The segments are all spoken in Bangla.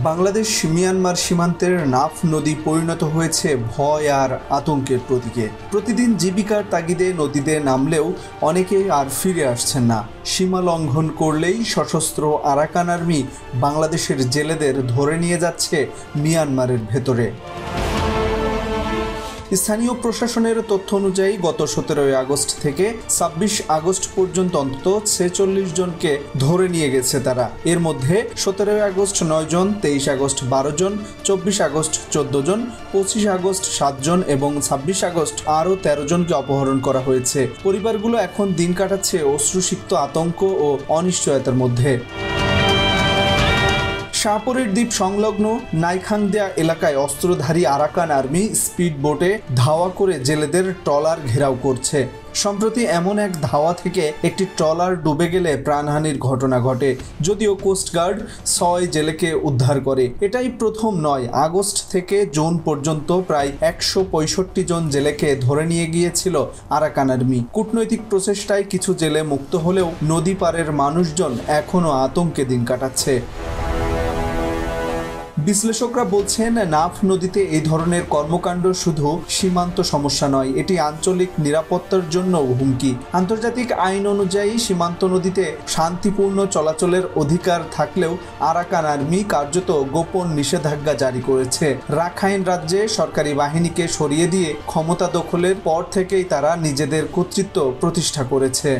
বাংলাদেশ মিয়ানমার সীমান্তের নাফ নদী পরিণত হয়েছে ভয় আর আতঙ্কের প্রতীকে। প্রতিদিন জীবিকার তাগিদে নদীতে নামলেও অনেকে আর ফিরে আসছেন না। সীমা লঙ্ঘন করলেই সশস্ত্র আরাকান আর্মি বাংলাদেশের জেলেদের ধরে নিয়ে যাচ্ছে মিয়ানমারের ভেতরে। স্থানীয় প্রশাসনের তথ্য অনুযায়ী গত 17 আগস্ট থেকে 26 আগস্ট পর্যন্ত অন্তত 46 জনকে ধরে নিয়ে গেছে তারা। এর মধ্যে 17 আগস্ট 9 জন, 23 আগস্ট 12 জন, 24 আগস্ট 14 জন, 25 আগস্ট 7 জন এবং 26 আগস্ট আরও 13 জনকে অপহরণ করা হয়েছে। পরিবারগুলো এখন দিন কাটাচ্ছে অশ্রুসিক্ত আতঙ্ক ও অনিশ্চয়তার মধ্যে। শাহপরের দ্বীপ সংলগ্ন নাইখাংদিয়া এলাকায় অস্ত্রধারী আরাকান আর্মি স্পিড বোটে ধাওয়া করে জেলেদের ট্রলার ঘেরাও করছে। সম্প্রতি এমন এক ধাওয়া থেকে একটি ট্রলার ডুবে গেলে প্রাণহানির ঘটনা ঘটে, যদিও কোস্টগার্ড 6 জেলেকে উদ্ধার করে। এটাই প্রথম নয়, আগস্ট থেকে জুন পর্যন্ত প্রায় 165 জন জেলেকে ধরে নিয়ে গিয়েছিল আরাকান আর্মি। কূটনৈতিক প্রচেষ্টায় কিছু জেলে মুক্ত হলেও নদী পারের মানুষজন এখনও আতঙ্কে দিন কাটাচ্ছে। বিশ্লেষকরা বলছেন, নাফ নদীতে এই ধরনের কর্মকাণ্ড শুধু সীমান্ত সমস্যা নয়, এটি আঞ্চলিক নিরাপত্তার জন্য হুমকি। আন্তর্জাতিক আইন অনুযায়ী সীমান্ত নদীতে শান্তিপূর্ণ চলাচলের অধিকার থাকলেও আরাকান আর্মি কার্যত গোপন নিষেধাজ্ঞা জারি করেছে। রাখাইন রাজ্যে সরকারি বাহিনীকে সরিয়ে দিয়ে ক্ষমতা দখলের পর থেকেই তারা নিজেদের কর্তৃত্ব প্রতিষ্ঠা করেছে।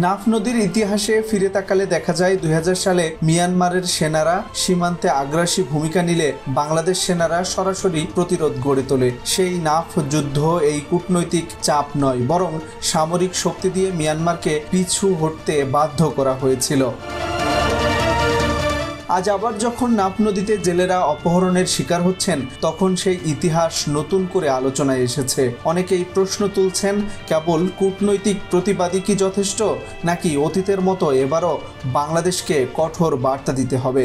নাফ নদীর ইতিহাসে ফিরে তাকালে দেখা যায় 2000 সালে মিয়ানমারের সেনারা সীমান্তে আগ্রাসী ভূমিকা নিলে বাংলাদেশ সেনারা সরাসরি প্রতিরোধ গড়ে তোলে। সেই নাফ যুদ্ধ এই কূটনৈতিক চাপ নয়, বরং সামরিক শক্তি দিয়ে মিয়ানমারকে পিছু হটতে বাধ্য করা হয়েছিল। আজ আবার যখন নাফ নদীতে জেলেরা অপহরণের শিকার হচ্ছেন, তখন সেই ইতিহাস নতুন করে আলোচনায় এসেছে। অনেকেই প্রশ্ন তুলছেন, কেবল কূটনৈতিক প্রতিবাদই কি যথেষ্ট, নাকি অতীতের মতো এবারও বাংলাদেশকে কঠোর বার্তা দিতে হবে?